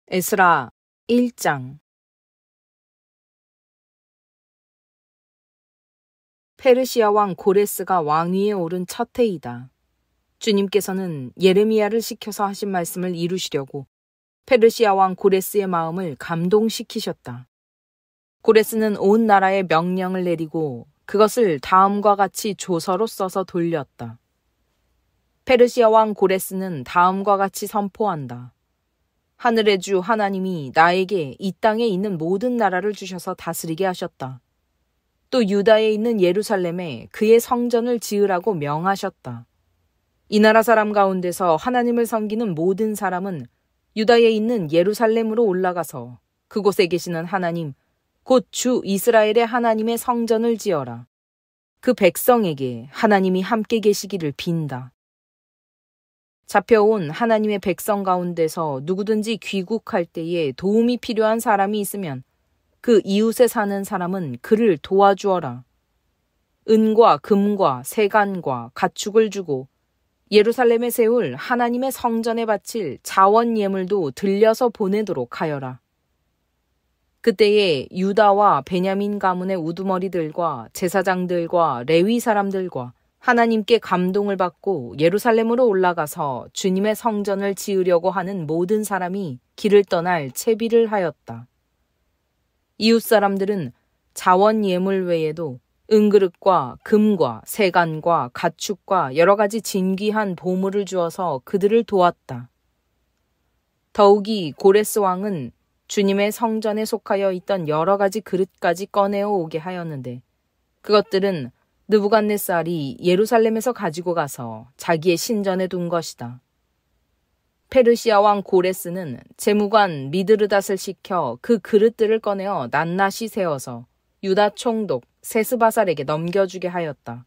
에스라 1장. 페르시아 왕 고레스가 왕위에 오른 첫 해이다. 주님께서는 예레미야를 시켜서 하신 말씀을 이루시려고 페르시아 왕 고레스의 마음을 감동시키셨다. 고레스는 온 나라에 명령을 내리고 그것을 다음과 같이 조서로 써서 돌렸다. 페르시아 왕 고레스는 다음과 같이 선포한다. 하늘의 주 하나님이 나에게 이 땅에 있는 모든 나라를 주셔서 다스리게 하셨다. 또 유다에 있는 예루살렘에 그의 성전을 지으라고 명하셨다. 이 나라 사람 가운데서 하나님을 섬기는 모든 사람은 유다에 있는 예루살렘으로 올라가서 그곳에 계시는 하나님, 곧 주 이스라엘의 하나님의 성전을 지어라. 그 백성에게 하나님이 함께 계시기를 빈다. 잡혀온 하나님의 백성 가운데서 누구든지 귀국할 때에 도움이 필요한 사람이 있으면 그 이웃에 사는 사람은 그를 도와주어라. 은과 금과 세간과 가축을 주고 예루살렘에 세울 하나님의 성전에 바칠 자원 예물도 들려서 보내도록 하여라. 그때에 유다와 베냐민 가문의 우두머리들과 제사장들과 레위 사람들과 하나님께 감동을 받고 예루살렘으로 올라가서 주님의 성전을 지으려고 하는 모든 사람이 길을 떠날 채비를 하였다. 이웃 사람들은 자원 예물 외에도 은그릇과 금과 세간과 가축과 여러 가지 진귀한 보물을 주어서 그들을 도왔다. 더욱이 고레스 왕은 주님의 성전에 속하여 있던 여러 가지 그릇까지 꺼내어 오게 하였는데 그것들은 느부갓네살이 예루살렘에서 가지고 가서 자기의 신전에 둔 것이다. 페르시아 왕 고레스는 재무관 미드르닷을 시켜 그 그릇들을 꺼내어 낱낱이 세워서 유다 총독 세스바살에게 넘겨주게 하였다.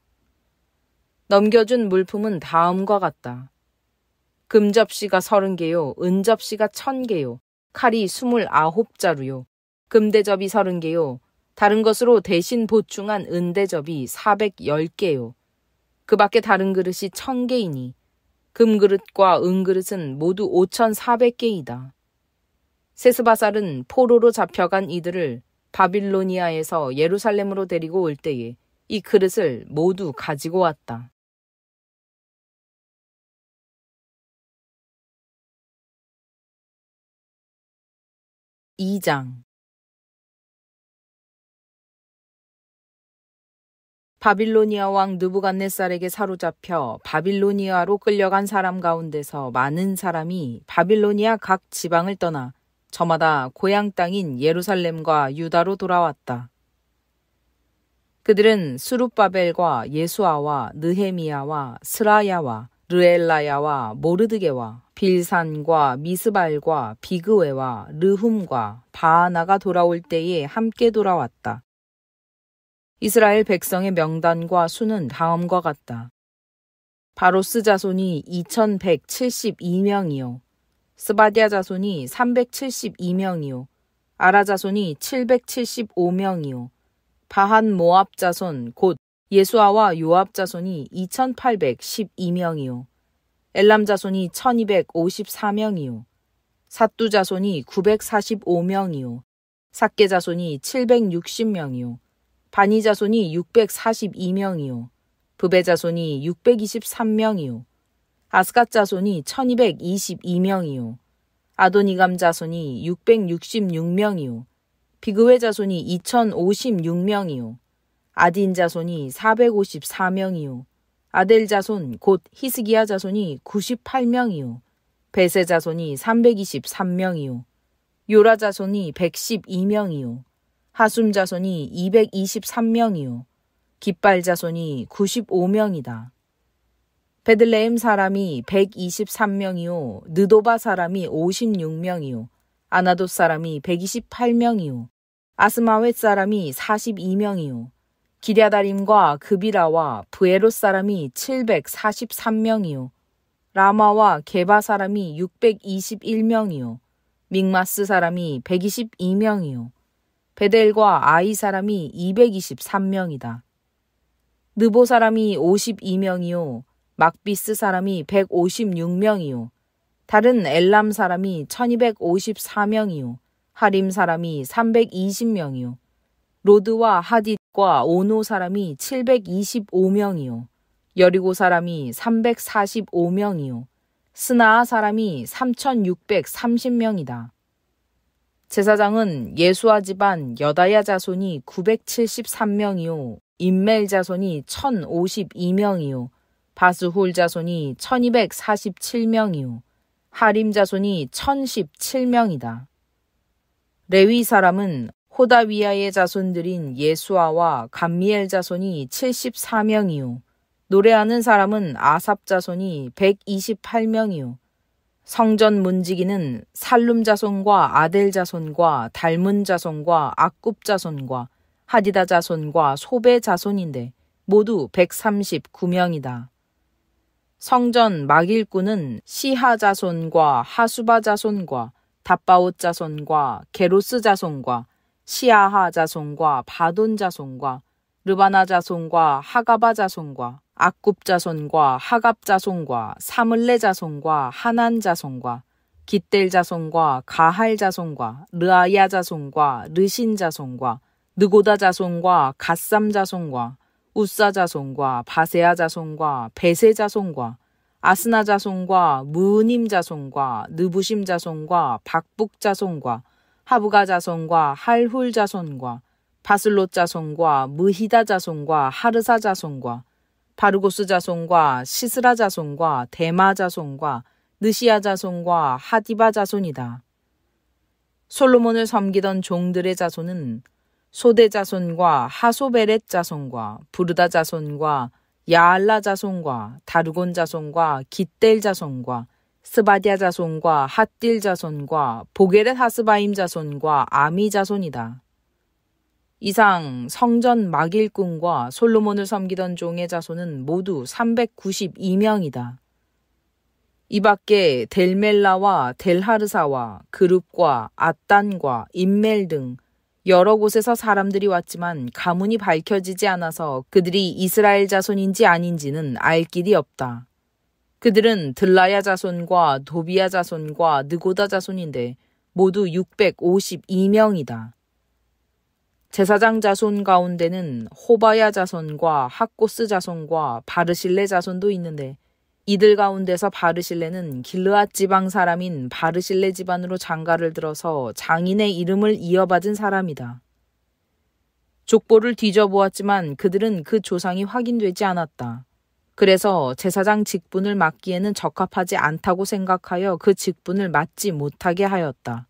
넘겨준 물품은 다음과 같다. 금접시가 30개요, 은접시가 1000개요, 칼이 29자루요, 금대접이 30개요, 다른 것으로 대신 보충한 은대접이 410개요. 그 밖에 다른 그릇이 1000개이니 금그릇과 은그릇은 모두 5400개이다. 세스바살은 포로로 잡혀간 이들을 바빌로니아에서 예루살렘으로 데리고 올 때에 이 그릇을 모두 가지고 왔다. (2장) 바빌로니아 왕 느부갓네살에게 사로잡혀 바빌로니아로 끌려간 사람 가운데서 많은 사람이 바빌로니아 각 지방을 떠나 저마다 고향 땅인 예루살렘과 유다로 돌아왔다. 그들은 스룹바벨과 예수아와 느헤미야와 스라야와 르엘라야와 모르드게와 빌산과 미스발과 비그웨와 르훔과 바하나가 돌아올 때에 함께 돌아왔다. 이스라엘 백성의 명단과 수는 다음과 같다. 바로스 자손이 2172명이요. 스바디아 자손이 372명이요. 아라 자손이 775명이요. 바한 모압 자손 곧 예수아와 요압 자손이 2812명이요. 엘람 자손이 1254명이요. 삿두 자손이 945명이요. 삭게 자손이 760명이요. 바니 자손이 642명이요. 브베 자손이 623명이요. 아스갓 자손이 1222명이요. 아도니감 자손이 666명이요. 비그웨 자손이 2056명이요. 아딘 자손이 454명이요. 아델 자손 곧 히스기야 자손이 98명이요. 베세 자손이 323명이요. 요라 자손이 112명이요. 하숨 자손이 223명이요. 깃발 자손이 95명이다. 베들레헴 사람이 123명이요. 느도바 사람이 56명이요. 아나돗 사람이 128명이요. 아스마웻 사람이 42명이요. 기랴다림과 그비라와 브에롯 사람이 743명이요. 라마와 게바 사람이 621명이요. 믹마스 사람이 122명이요. 베델과 아이 사람이 223명이다. 느보 사람이 52명이요. 막비스 사람이 156명이요. 다른 엘람 사람이 1254명이요. 하림 사람이 320명이요. 로드와 하딧과 오노 사람이 725명이요. 여리고 사람이 345명이요. 스나아 사람이 3630명이다. 제사장은 예수아 집안 여다야 자손이 973명이요. 임멜 자손이 1052명이요. 바스훌 자손이 1247명이요. 하림 자손이 1017명이다. 레위 사람은 호다위아의 자손들인 예수아와 감미엘 자손이 74명이요. 노래하는 사람은 아삽 자손이 128명이요. 성전 문지기는 살룸 자손과 아델 자손과 달문 자손과 악굽 자손과 하디다 자손과 소베 자손인데 모두 139명이다. 성전 막일꾼은 시하 자손과 하수바 자손과 답바옷 자손과 게로스 자손과 시아하 자손과 바돈 자손과 르바나 자손과 하가바 자손과 악굽 자손과 하갑 자손과 사물레 자손과 하난 자손과 깃델 자손과 가할 자손과 르아야 자손과 르신 자손과 느고다 자손과 갓삼 자손과 우사 자손과 바세아 자손과 베세 자손과 아스나 자손과 무님 자손과 느부심 자손과 박북 자손과 하부가 자손과 할훌 자손과 바슬롯 자손과 무히다 자손과 하르사 자손과 바르고스 자손과 시스라 자손과 데마 자손과 느시아 자손과 하디바 자손이다. 솔로몬을 섬기던 종들의 자손은 소대 자손과 하소베렛 자손과 부르다 자손과 야알라 자손과 다르곤 자손과 깃델 자손과 스바디아 자손과 핫딜 자손과 보게렛 하스바임 자손과 아미 자손이다. 이상 성전 막일꾼과 솔로몬을 섬기던 종의 자손은 모두 392명이다. 이 밖에 델멜라와 델하르사와 그룹과 앗단과 임멜 등 여러 곳에서 사람들이 왔지만 가문이 밝혀지지 않아서 그들이 이스라엘 자손인지 아닌지는 알 길이 없다. 그들은 들라야 자손과 도비야 자손과 느고다 자손인데 모두 652명이다. 제사장 자손 가운데는 호바야 자손과 학고스 자손과 바르실레 자손도 있는데 이들 가운데서 바르실레는 길르앗 지방 사람인 바르실레 집안으로 장가를 들어서 장인의 이름을 이어받은 사람이다. 족보를 뒤져보았지만 그들은 그 조상이 확인되지 않았다. 그래서 제사장 직분을 맡기에는 적합하지 않다고 생각하여 그 직분을 맡지 못하게 하였다.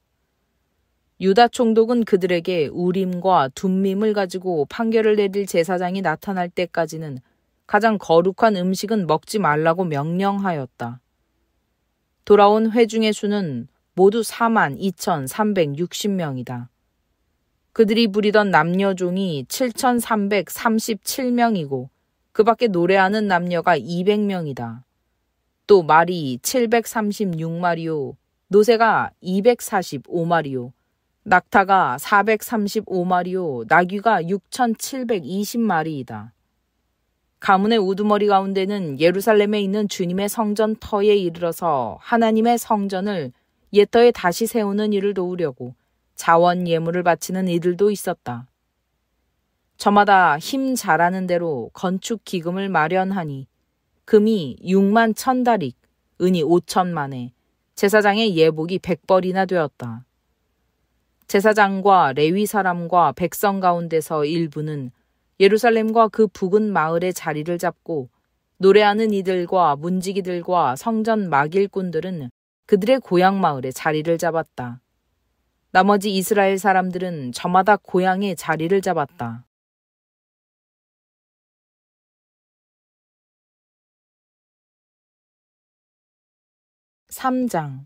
유다 총독은 그들에게 우림과 둠밈을 가지고 판결을 내릴 제사장이 나타날 때까지는 가장 거룩한 음식은 먹지 말라고 명령하였다. 돌아온 회중의 수는 모두 42,360명이다. 그들이 부리던 남녀종이 7,337명이고 그 밖에 노래하는 남녀가 200명이다. 또 말이 736마리요, 노새가 245마리요, 낙타가 435마리요, 나귀가 6,720마리이다. 가문의 우두머리 가운데는 예루살렘에 있는 주님의 성전 터에 이르러서 하나님의 성전을 옛터에 다시 세우는 일을 도우려고 자원 예물을 바치는 이들도 있었다. 저마다 힘 잘하는 대로 건축 기금을 마련하니 금이 6만 1,000다릭, 은이 5천만에 제사장의 예복이 100벌이나 되었다. 제사장과 레위 사람과 백성 가운데서 일부는 예루살렘과 그 부근 마을에 자리를 잡고 노래하는 이들과 문지기들과 성전 막일꾼들은 그들의 고향 마을에 자리를 잡았다. 나머지 이스라엘 사람들은 저마다 고향에 자리를 잡았다. 3장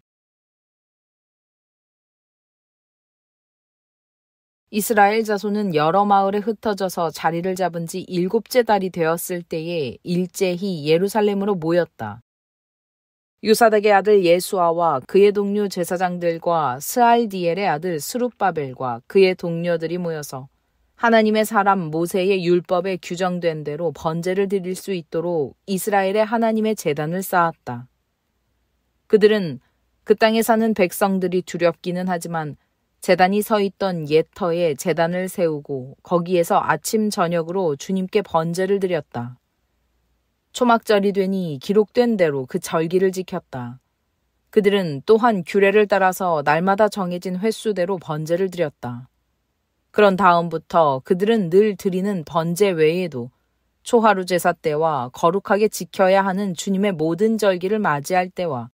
이스라엘 자손은 여러 마을에 흩어져서 자리를 잡은 지 7째 달이 되었을 때에 일제히 예루살렘으로 모였다. 요사닥의 아들 예수아와 그의 동료 제사장들과 스알디엘의 아들 스룹바벨과 그의 동료들이 모여서 하나님의 사람 모세의 율법에 규정된 대로 번제를 드릴 수 있도록 이스라엘의 하나님의 제단을 쌓았다. 그들은 그 땅에 사는 백성들이 두렵기는 하지만 제단이 서 있던 옛 터에 제단을 세우고 거기에서 아침 저녁으로 주님께 번제를 드렸다. 초막절이 되니 기록된 대로 그 절기를 지켰다. 그들은 또한 규례를 따라서 날마다 정해진 횟수대로 번제를 드렸다. 그런 다음부터 그들은 늘 드리는 번제 외에도 초하루 제사 때와 거룩하게 지켜야 하는 주님의 모든 절기를 맞이할 때와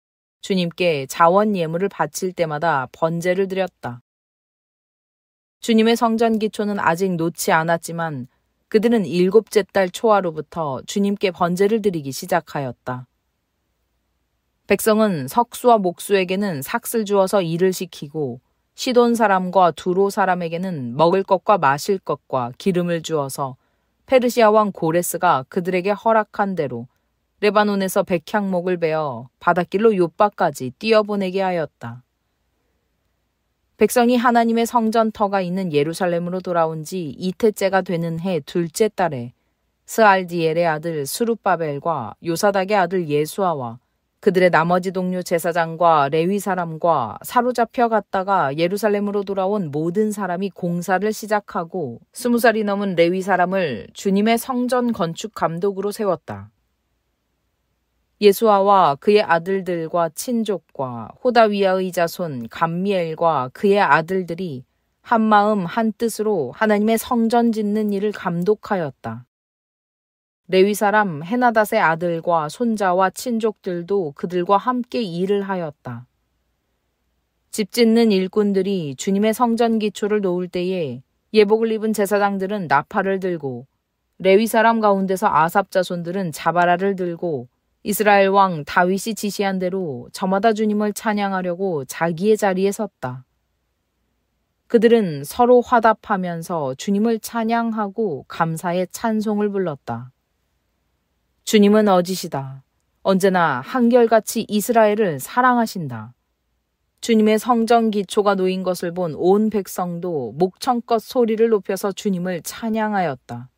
주님께 자원 예물을 바칠 때마다 번제를 드렸다. 주님의 성전 기초는 아직 놓지 않았지만 그들은 7째 달 초하루부터 주님께 번제를 드리기 시작하였다. 백성은 석수와 목수에게는 삭슬 주어서 일을 시키고 시돈 사람과 두로 사람에게는 먹을 것과 마실 것과 기름을 주어서 페르시아 왕 고레스가 그들에게 허락한 대로 레바논에서 백향목을 베어 바닷길로 욥바까지 뛰어보내게 하였다. 백성이 하나님의 성전터가 있는 예루살렘으로 돌아온 지 이태째가 되는 해 둘째 달에 스알디엘의 아들 스룹바벨과 요사닥의 아들 예수아와 그들의 나머지 동료 제사장과 레위 사람과 사로잡혀 갔다가 예루살렘으로 돌아온 모든 사람이 공사를 시작하고 20살이 넘은 레위 사람을 주님의 성전 건축 감독으로 세웠다. 예수아와 그의 아들들과 친족과 호다위아의 자손 감미엘과 그의 아들들이 한마음 한뜻으로 하나님의 성전 짓는 일을 감독하였다. 레위 사람 헤나닷의 아들과 손자와 친족들도 그들과 함께 일을 하였다. 집 짓는 일꾼들이 주님의 성전 기초를 놓을 때에 예복을 입은 제사장들은 나팔을 들고 레위 사람 가운데서 아삽 자손들은 자바라를 들고 이스라엘 왕 다윗이 지시한 대로 저마다 주님을 찬양하려고 자기의 자리에 섰다. 그들은 서로 화답하면서 주님을 찬양하고 감사의 찬송을 불렀다. 주님은 어지시다. 언제나 한결같이 이스라엘을 사랑하신다. 주님의 성전 기초가 놓인 것을 본 온 백성도 목청껏 소리를 높여서 주님을 찬양하였다.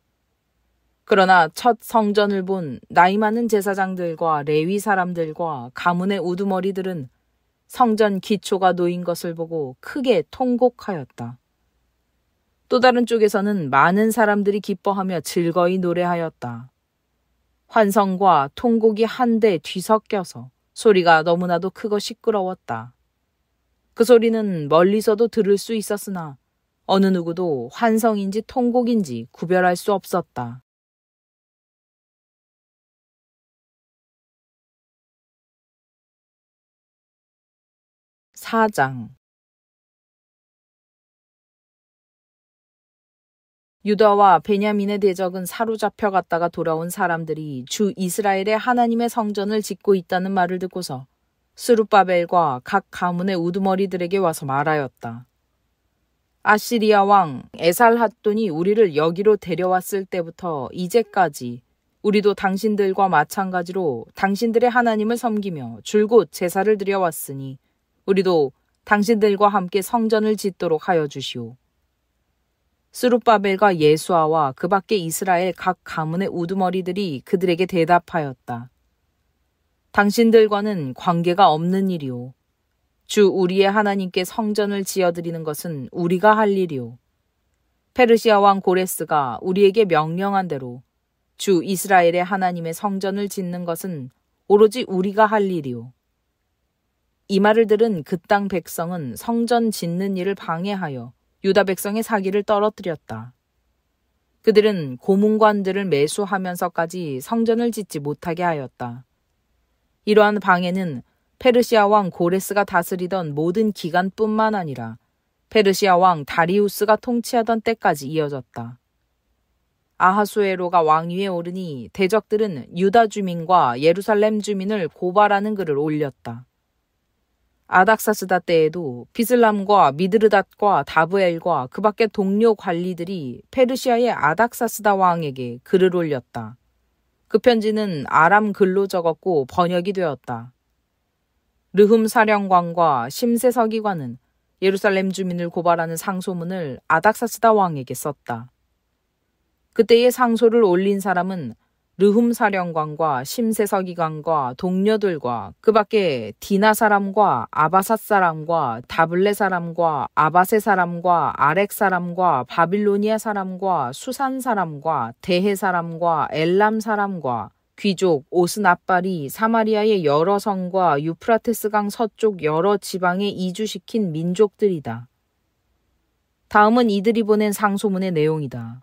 그러나 첫 성전을 본 나이 많은 제사장들과 레위 사람들과 가문의 우두머리들은 성전 기초가 놓인 것을 보고 크게 통곡하였다. 또 다른 쪽에서는 많은 사람들이 기뻐하며 즐거이 노래하였다. 환성과 통곡이 한데 뒤섞여서 소리가 너무나도 크고 시끄러웠다. 그 소리는 멀리서도 들을 수 있었으나 어느 누구도 환성인지 통곡인지 구별할 수 없었다. 4장 유다와 베냐민의 대적은 사로잡혀 갔다가 돌아온 사람들이 주 이스라엘의 하나님의 성전을 짓고 있다는 말을 듣고서 스룹바벨과 각 가문의 우두머리들에게 와서 말하였다. 아시리아 왕 에살핫돈이 우리를 여기로 데려왔을 때부터 이제까지 우리도 당신들과 마찬가지로 당신들의 하나님을 섬기며 줄곧 제사를 드려왔으니 우리도 당신들과 함께 성전을 짓도록 하여 주시오. 스룹바벨과 예수아와 그 밖에 이스라엘 각 가문의 우두머리들이 그들에게 대답하였다. 당신들과는 관계가 없는 일이오. 주 우리의 하나님께 성전을 지어드리는 것은 우리가 할 일이오. 페르시아 왕 고레스가 우리에게 명령한 대로 주 이스라엘의 하나님의 성전을 짓는 것은 오로지 우리가 할 일이오. 이 말을 들은 그 땅 백성은 성전 짓는 일을 방해하여 유다 백성의 사기를 떨어뜨렸다. 그들은 고문관들을 매수하면서까지 성전을 짓지 못하게 하였다. 이러한 방해는 페르시아 왕 고레스가 다스리던 모든 기간뿐만 아니라 페르시아 왕 다리우스가 통치하던 때까지 이어졌다. 아하수에로가 왕위에 오르니 대적들은 유다 주민과 예루살렘 주민을 고발하는 글을 올렸다. 아닥사스다 때에도 비슬람과 미드르닷과 다브엘과 그 밖의 동료 관리들이 페르시아의 아닥사스다 왕에게 글을 올렸다. 그 편지는 아람 글로 적었고 번역이 되었다. 르흠 사령관과 심세 서기관은 예루살렘 주민을 고발하는 상소문을 아닥사스다 왕에게 썼다. 그때의 상소를 올린 사람은 르훔 사령관과 심세 서기관과 동료들과 그 밖에 디나 사람과 아바삿 사람과 다블레 사람과 아바세 사람과 아렉 사람과 바빌로니아 사람과 수산 사람과 대해 사람과 엘람 사람과 귀족 오스낫발이 사마리아의 여러 성과 유프라테스강 서쪽 여러 지방에 이주시킨 민족들이다. 다음은 이들이 보낸 상소문의 내용이다.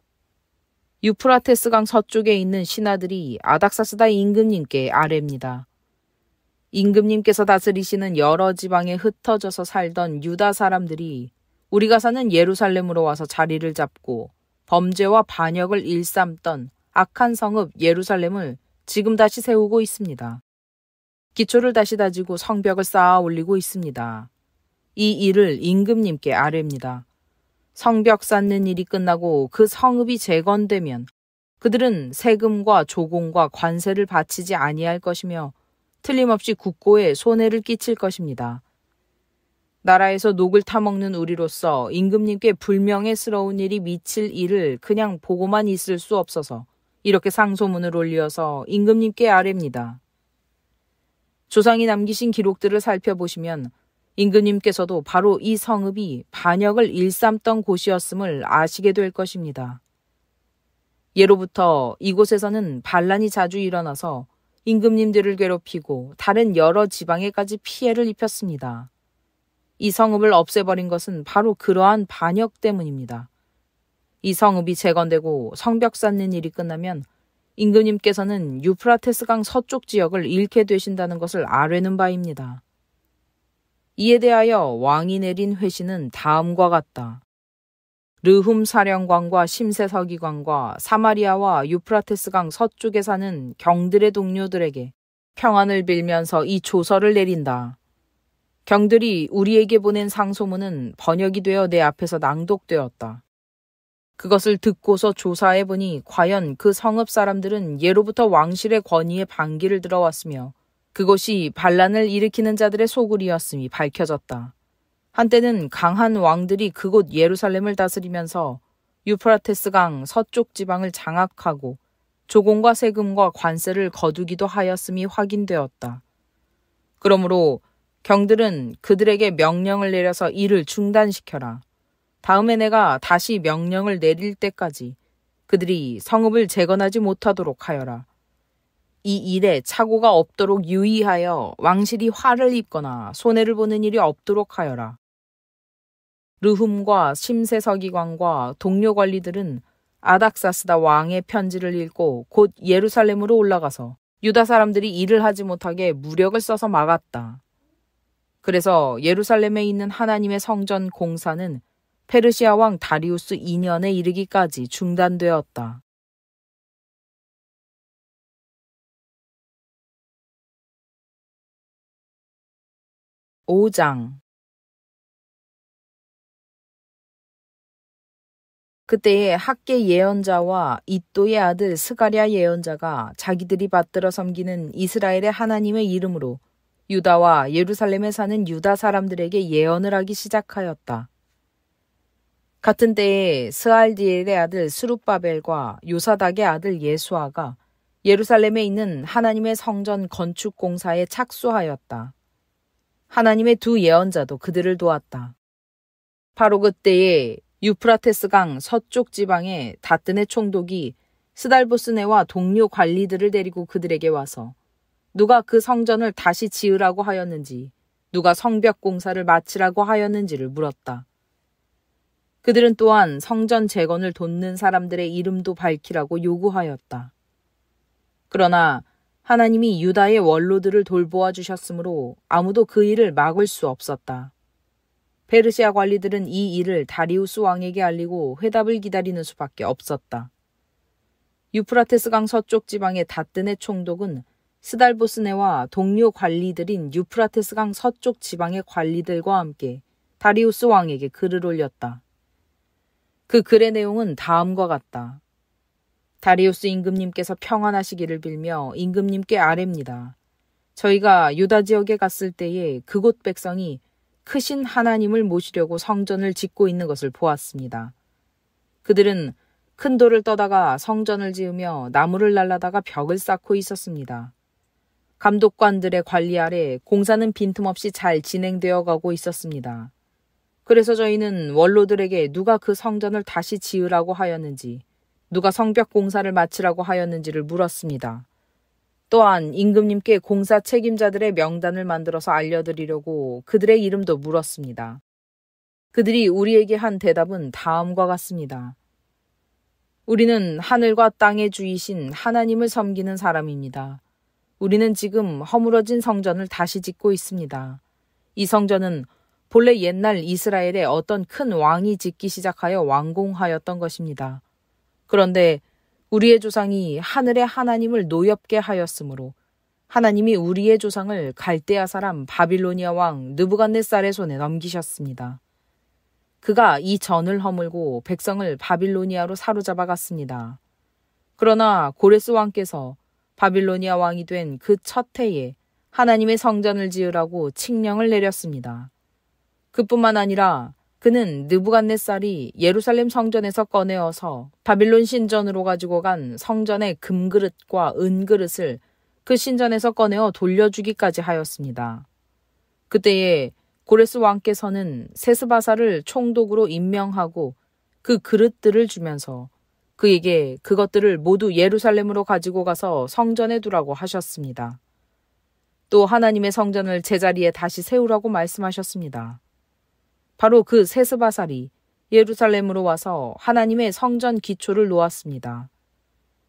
유프라테스강 서쪽에 있는 신하들이 아닥사스다 임금님께 아뢰입니다. 임금님께서 다스리시는 여러 지방에 흩어져서 살던 유다 사람들이 우리가 사는 예루살렘으로 와서 자리를 잡고 범죄와 반역을 일삼던 악한 성읍 예루살렘을 지금 다시 세우고 있습니다. 기초를 다시 다지고 성벽을 쌓아 올리고 있습니다. 이 일을 임금님께 아뢰입니다. 성벽 쌓는 일이 끝나고 그 성읍이 재건되면 그들은 세금과 조공과 관세를 바치지 아니할 것이며 틀림없이 국고에 손해를 끼칠 것입니다. 나라에서 녹을 타먹는 우리로서 임금님께 불명예스러운 일이 미칠 일을 그냥 보고만 있을 수 없어서 이렇게 상소문을 올려서 임금님께 아뢰입니다. 조상이 남기신 기록들을 살펴보시면 임금님께서도 바로 이 성읍이 반역을 일삼던 곳이었음을 아시게 될 것입니다. 예로부터 이곳에서는 반란이 자주 일어나서 임금님들을 괴롭히고 다른 여러 지방에까지 피해를 입혔습니다. 이 성읍을 없애버린 것은 바로 그러한 반역 때문입니다. 이 성읍이 재건되고 성벽 쌓는 일이 끝나면 임금님께서는 유프라테스강 서쪽 지역을 잃게 되신다는 것을 아뢰는 바입니다. 이에 대하여 왕이 내린 회신은 다음과 같다. 르훔 사령관과 심세 서기관과 사마리아와 유프라테스강 서쪽에 사는 경들의 동료들에게 평안을 빌면서 이 조서를 내린다. 경들이 우리에게 보낸 상소문은 번역이 되어 내 앞에서 낭독되었다. 그것을 듣고서 조사해보니 과연 그 성읍 사람들은 예로부터 왕실의 권위에 반기를 들어왔으며 그곳이 반란을 일으키는 자들의 소굴이었음이 밝혀졌다. 한때는 강한 왕들이 그곳 예루살렘을 다스리면서 유프라테스강 서쪽 지방을 장악하고 조공과 세금과 관세를 거두기도 하였음이 확인되었다. 그러므로 경들은 그들에게 명령을 내려서 이를 중단시켜라. 다음에 내가 다시 명령을 내릴 때까지 그들이 성읍을 재건하지 못하도록 하여라. 이 일에 착오가 없도록 유의하여 왕실이 화를 입거나 손해를 보는 일이 없도록 하여라. 르훔과 심세 서기관과 동료 관리들은 아닥사스다 왕의 편지를 읽고 곧 예루살렘으로 올라가서 유다 사람들이 일을 하지 못하게 무력을 써서 막았다. 그래서 예루살렘에 있는 하나님의 성전 공사는 페르시아 왕 다리우스 2년에 이르기까지 중단되었다. 5장. 그때에 학계 예언자와 이또의 아들 스가랴 예언자가 자기들이 받들어 섬기는 이스라엘의 하나님의 이름으로 유다와 예루살렘에 사는 유다 사람들에게 예언을 하기 시작하였다. 같은 때에 스알디엘의 아들 스룹바벨과 요사닥의 아들 예수아가 예루살렘에 있는 하나님의 성전 건축 공사에 착수하였다. 하나님의 두 예언자도 그들을 도왔다. 바로 그때에 유프라테스강 서쪽 지방의 다뜨네 총독이 스달보스네와 동료 관리들을 데리고 그들에게 와서 누가 그 성전을 다시 지으라고 하였는지, 누가 성벽 공사를 마치라고 하였는지를 물었다. 그들은 또한 성전 재건을 돕는 사람들의 이름도 밝히라고 요구하였다. 그러나 하나님이 유다의 원로들을 돌보아 주셨으므로 아무도 그 일을 막을 수 없었다. 페르시아 관리들은 이 일을 다리우스 왕에게 알리고 회답을 기다리는 수밖에 없었다. 유프라테스강 서쪽 지방의 다뜨네 총독은 스달보스네와 동료 관리들인 유프라테스강 서쪽 지방의 관리들과 함께 다리우스 왕에게 글을 올렸다. 그 글의 내용은 다음과 같다. 다리우스 임금님께서 평안하시기를 빌며 임금님께 아뢰입니다. 저희가 유다 지역에 갔을 때에 그곳 백성이 크신 하나님을 모시려고 성전을 짓고 있는 것을 보았습니다. 그들은 큰 돌을 떠다가 성전을 지으며 나무를 날라다가 벽을 쌓고 있었습니다. 감독관들의 관리 아래 공사는 빈틈없이 잘 진행되어 가고 있었습니다. 그래서 저희는 원로들에게 누가 그 성전을 다시 지으라고 하였는지, 누가 성벽 공사를 마치라고 하였는지를 물었습니다. 또한 임금님께 공사 책임자들의 명단을 만들어서 알려드리려고 그들의 이름도 물었습니다. 그들이 우리에게 한 대답은 다음과 같습니다. 우리는 하늘과 땅의 주이신 하나님을 섬기는 사람입니다. 우리는 지금 허물어진 성전을 다시 짓고 있습니다. 이 성전은 본래 옛날 이스라엘의 어떤 큰 왕이 짓기 시작하여 완공하였던 것입니다. 그런데 우리의 조상이 하늘의 하나님을 노엽게 하였으므로 하나님이 우리의 조상을 갈대아 사람 바빌로니아 왕 느부갓네살의 손에 넘기셨습니다. 그가 이 전을 허물고 백성을 바빌로니아로 사로잡아 갔습니다. 그러나 고레스 왕께서 바빌로니아 왕이 된 그 첫 해에 하나님의 성전을 지으라고 칙령을 내렸습니다. 그뿐만 아니라 그는 느부갓네살이 예루살렘 성전에서 꺼내어서 바빌론 신전으로 가지고 간 성전의 금그릇과 은그릇을 그 신전에서 꺼내어 돌려주기까지 하였습니다. 그때에 고레스 왕께서는 세스바사를 총독으로 임명하고 그 그릇들을 주면서 그에게 그것들을 모두 예루살렘으로 가지고 가서 성전에 두라고 하셨습니다. 또 하나님의 성전을 제자리에 다시 세우라고 말씀하셨습니다. 바로 그 세스바살이 예루살렘으로 와서 하나님의 성전 기초를 놓았습니다.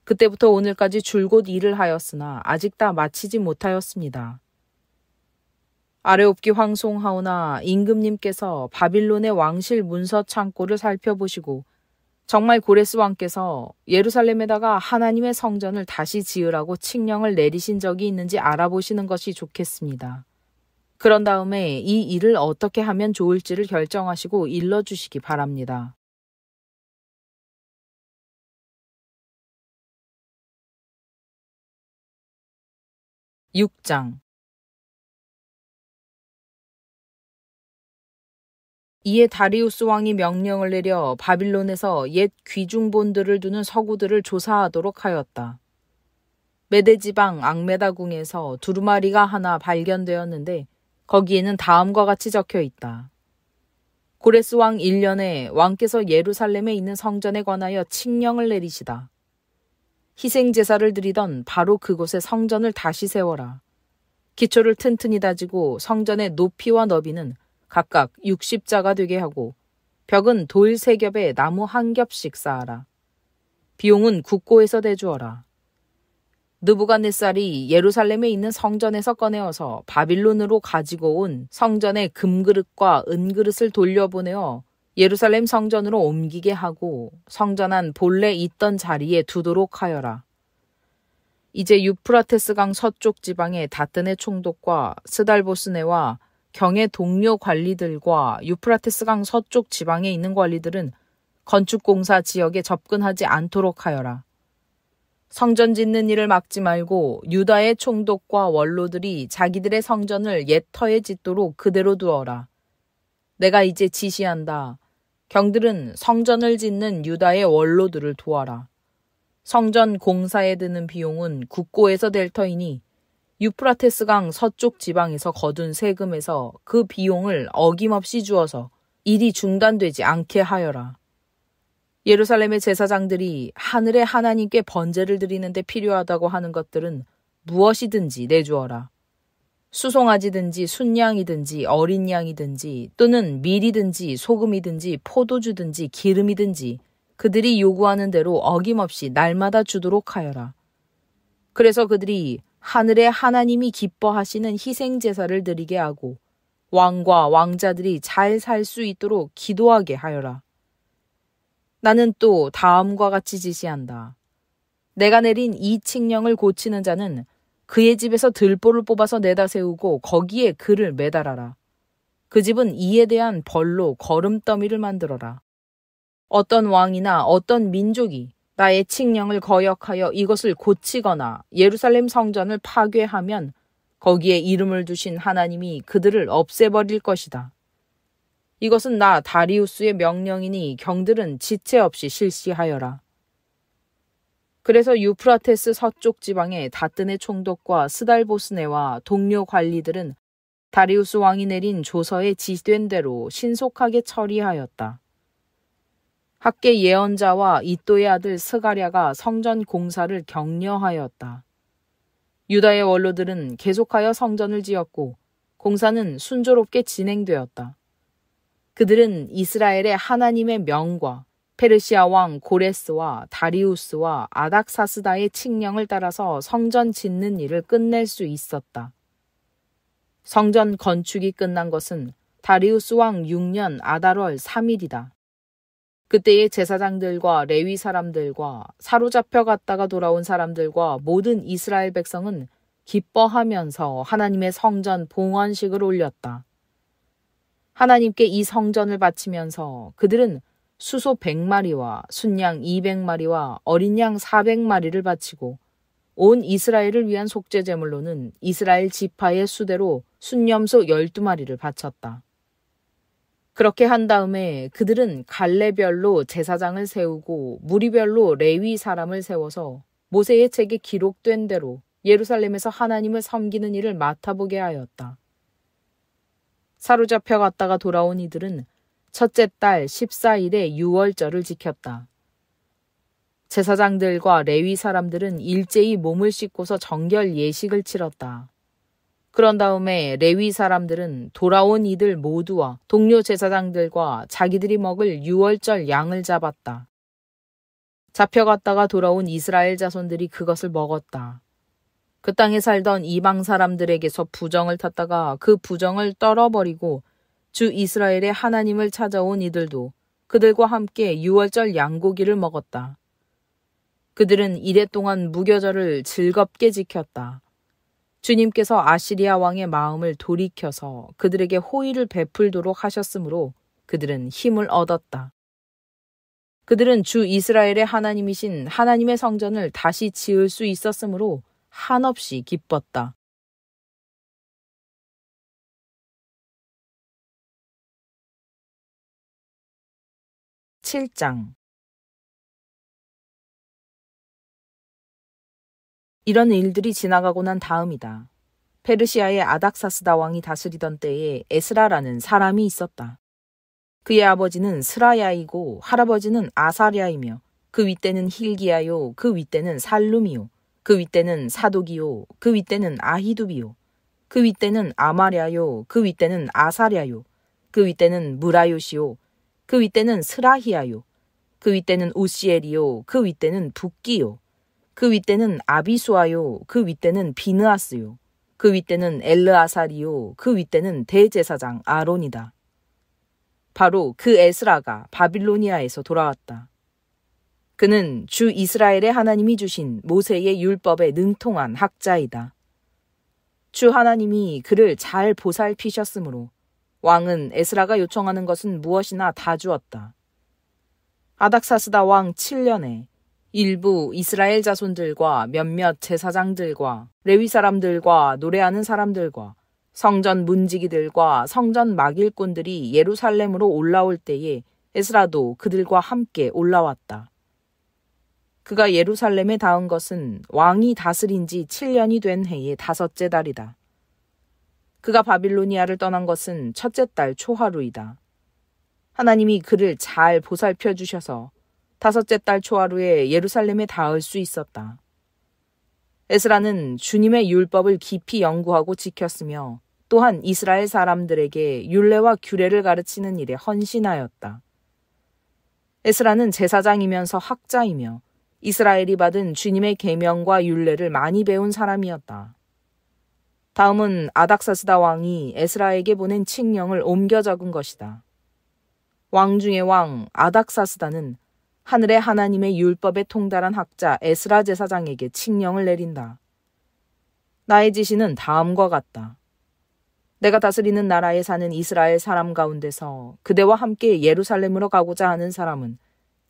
그때부터 오늘까지 줄곧 일을 하였으나 아직 다 마치지 못하였습니다. 아레옵기 황송하오나 임금님께서 바빌론의 왕실 문서 창고를 살펴보시고 정말 고레스 왕께서 예루살렘에다가 하나님의 성전을 다시 지으라고 칙령을 내리신 적이 있는지 알아보시는 것이 좋겠습니다. 그런 다음에 이 일을 어떻게 하면 좋을지를 결정하시고 일러주시기 바랍니다. 6장. 이에 다리우스 왕이 명령을 내려 바빌론에서 옛 귀중본들을 두는 서구들을 조사하도록 하였다. 메데 지방 앙메다궁에서 두루마리가 하나 발견되었는데 거기에는 다음과 같이 적혀 있다. 고레스 왕 1년에 왕께서 예루살렘에 있는 성전에 관하여 칙령을 내리시다. 희생 제사를 드리던 바로 그곳에 성전을 다시 세워라. 기초를 튼튼히 다지고 성전의 높이와 너비는 각각 60자가 되게 하고 벽은 돌 3겹에 나무 1겹씩 쌓아라. 비용은 국고에서 대주어라. 느부갓네살이 예루살렘에 있는 성전에서 꺼내어서 바빌론으로 가지고 온 성전의 금그릇과 은그릇을 돌려보내어 예루살렘 성전으로 옮기게 하고 성전 안 본래 있던 자리에 두도록 하여라. 이제 유프라테스강 서쪽 지방의 다뜨네 총독과 스달보스네와 경의 동료 관리들과 유프라테스강 서쪽 지방에 있는 관리들은 건축공사 지역에 접근하지 않도록 하여라. 성전 짓는 일을 막지 말고 유다의 총독과 원로들이 자기들의 성전을 옛 터에 짓도록 그대로 두어라. 내가 이제 지시한다. 경들은 성전을 짓는 유다의 원로들을 도와라. 성전 공사에 드는 비용은 국고에서 될 터이니 유프라테스강 서쪽 지방에서 거둔 세금에서 그 비용을 어김없이 주어서 일이 중단되지 않게 하여라. 예루살렘의 제사장들이 하늘의 하나님께 번제를 드리는데 필요하다고 하는 것들은 무엇이든지 내주어라. 수송아지든지 순양이든지 어린 양이든지 또는 밀이든지 소금이든지 포도주든지 기름이든지 그들이 요구하는 대로 어김없이 날마다 주도록 하여라. 그래서 그들이 하늘의 하나님이 기뻐하시는 희생제사를 드리게 하고 왕과 왕자들이 잘 살 수 있도록 기도하게 하여라. 나는 또 다음과 같이 지시한다. 내가 내린 이 칙령을 고치는 자는 그의 집에서 들보를 뽑아서 내다 세우고 거기에 그를 매달아라. 그 집은 이에 대한 벌로 거름더미를 만들어라. 어떤 왕이나 어떤 민족이 나의 칙령을 거역하여 이것을 고치거나 예루살렘 성전을 파괴하면 거기에 이름을 두신 하나님이 그들을 없애버릴 것이다. 이것은 나 다리우스의 명령이니 경들은 지체 없이 실시하여라. 그래서 유프라테스 서쪽 지방의 다뜨네 총독과 스달보스네와 동료 관리들은 다리우스 왕이 내린 조서에 지시된 대로 신속하게 처리하였다. 학계 예언자와 이또의 아들 스가랴가 성전 공사를 격려하였다. 유다의 원로들은 계속하여 성전을 지었고 공사는 순조롭게 진행되었다. 그들은 이스라엘의 하나님의 명과 페르시아 왕 고레스와 다리우스와 아닥사스다의 칙령을 따라서 성전 짓는 일을 끝낼 수 있었다. 성전 건축이 끝난 것은 다리우스 왕 6년 아달월 3일이다. 그때의 제사장들과 레위 사람들과 사로잡혀 갔다가 돌아온 사람들과 모든 이스라엘 백성은 기뻐하면서 하나님의 성전 봉헌식을 올렸다. 하나님께 이 성전을 바치면서 그들은 수소 100마리와 순양 200마리와 어린 양 400마리를 바치고 온 이스라엘을 위한 속죄 제물로는 이스라엘 지파의 수대로 순염소 12마리를 바쳤다. 그렇게 한 다음에 그들은 갈래별로 제사장을 세우고 무리별로 레위 사람을 세워서 모세의 책에 기록된 대로 예루살렘에서 하나님을 섬기는 일을 맡아보게 하였다. 사로잡혀 갔다가 돌아온 이들은 첫째 달 14일에 유월절을 지켰다. 제사장들과 레위 사람들은 일제히 몸을 씻고서 정결 예식을 치렀다. 그런 다음에 레위 사람들은 돌아온 이들 모두와 동료 제사장들과 자기들이 먹을 유월절 양을 잡았다. 잡혀갔다가 돌아온 이스라엘 자손들이 그것을 먹었다. 그 땅에 살던 이방 사람들에게서 부정을 탔다가 그 부정을 떨어버리고 주 이스라엘의 하나님을 찾아온 이들도 그들과 함께 유월절 양고기를 먹었다. 그들은 이랫동안 무교절을 즐겁게 지켰다. 주님께서 아시리아 왕의 마음을 돌이켜서 그들에게 호의를 베풀도록 하셨으므로 그들은 힘을 얻었다. 그들은 주 이스라엘의 하나님이신 하나님의 성전을 다시 지을 수 있었으므로 한없이 기뻤다. 7장. 이런 일들이 지나가고 난 다음이다. 페르시아의 아닥사스다 왕이 다스리던 때에 에스라라는 사람이 있었다. 그의 아버지는 스라야이고 할아버지는 아사랴이며 그 윗대는 힐기야요 그 윗대는 살룸이요 그 윗대는 사독이요 그 윗대는 아히두비요 그 윗대는 아마랴요 그 윗대는 아사랴요 그 윗대는 무라요시요 그 윗대는 스라히야요 그 윗대는 우시엘이요 그 윗대는 붓기요 그 윗대는 아비수아요 그 윗대는 비느아스요 그 윗대는 엘르아살이요 그 윗대는 대제사장 아론이다. 바로 그 에스라가 바빌로니아에서 돌아왔다. 그는 주 이스라엘의 하나님이 주신 모세의 율법에 능통한 학자이다. 주 하나님이 그를 잘 보살피셨으므로 왕은 에스라가 요청하는 것은 무엇이나 다 주었다. 아닥사스다 왕 7년에 일부 이스라엘 자손들과 몇몇 제사장들과 레위 사람들과 노래하는 사람들과 성전 문지기들과 성전 막일꾼들이 예루살렘으로 올라올 때에 에스라도 그들과 함께 올라왔다. 그가 예루살렘에 닿은 것은 왕이 다스린 지 7년이 된 해의 5째 달이다. 그가 바빌로니아를 떠난 것은 첫째 달 초하루이다. 하나님이 그를 잘 보살펴 주셔서 5째 달 초하루에 예루살렘에 닿을 수 있었다. 에스라는 주님의 율법을 깊이 연구하고 지켰으며 또한 이스라엘 사람들에게 율례와 규례를 가르치는 일에 헌신하였다. 에스라는 제사장이면서 학자이며 이스라엘이 받은 주님의 계명과 율례를 많이 배운 사람이었다. 다음은 아닥사스다 왕이 에스라에게 보낸 칙령을 옮겨 적은 것이다. 왕 중의 왕 아닥사스다는 하늘의 하나님의 율법에 통달한 학자 에스라 제사장에게 칙령을 내린다. 나의 지시는 다음과 같다. 내가 다스리는 나라에 사는 이스라엘 사람 가운데서 그대와 함께 예루살렘으로 가고자 하는 사람은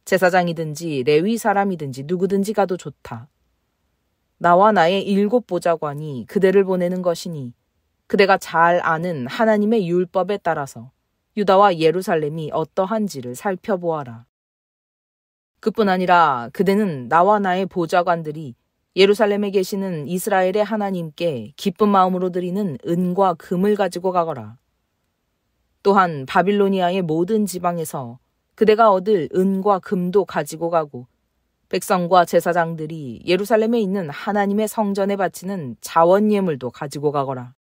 제사장이든지 레위 사람이든지 누구든지 가도 좋다. 나와 나의 7 보좌관이 그대를 보내는 것이니 그대가 잘 아는 하나님의 율법에 따라서 유다와 예루살렘이 어떠한지를 살펴보아라. 그뿐 아니라 그대는 나와 나의 보좌관들이 예루살렘에 계시는 이스라엘의 하나님께 기쁜 마음으로 드리는 은과 금을 가지고 가거라. 또한 바빌로니아의 모든 지방에서 그대가 얻을 은과 금도 가지고 가고 백성과 제사장들이 예루살렘에 있는 하나님의 성전에 바치는 자원 예물도 가지고 가거라.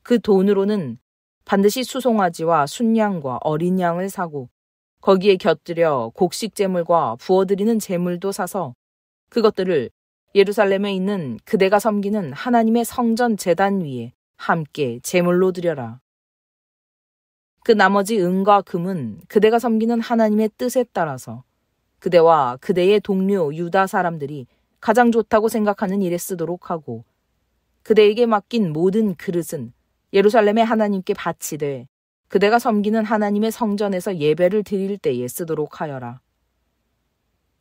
그 돈으로는 반드시 수송아지와 순양과 어린 양을 사고 거기에 곁들여 곡식 제물과 부어드리는 제물도 사서 그것들을 예루살렘에 있는 그대가 섬기는 하나님의 성전 제단 위에 함께 제물로 드려라. 그 나머지 은과 금은 그대가 섬기는 하나님의 뜻에 따라서 그대와 그대의 동료 유다 사람들이 가장 좋다고 생각하는 일에 쓰도록 하고 그대에게 맡긴 모든 그릇은 예루살렘의 하나님께 바치되 그대가 섬기는 하나님의 성전에서 예배를 드릴 때에 쓰도록 하여라.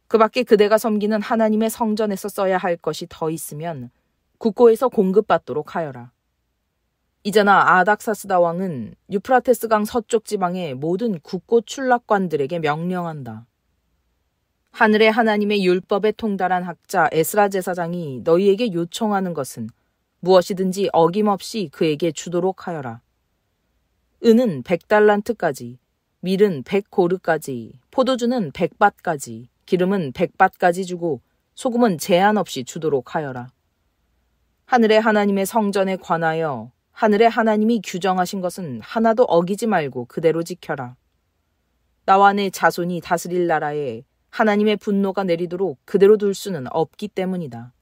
그 밖에 그대가 섬기는 하나님의 성전에서 써야 할 것이 더 있으면 국고에서 공급받도록 하여라. 이제나 아닥사스다 왕은 유프라테스 강 서쪽 지방의 모든 국고 출납관들에게 명령한다. 하늘의 하나님의 율법에 통달한 학자 에스라 제사장이 너희에게 요청하는 것은 무엇이든지 어김없이 그에게 주도록 하여라. 은은 100달란트까지, 밀은 100고르까지, 포도주는 100밭까지, 기름은 100밭까지 주고 소금은 제한 없이 주도록 하여라. 하늘의 하나님의 성전에 관하여 하늘의 하나님이 규정하신 것은 하나도 어기지 말고 그대로 지켜라. 나와 내 자손이 다스릴 나라에 하나님의 분노가 내리도록 그대로 둘 수는 없기 때문이다.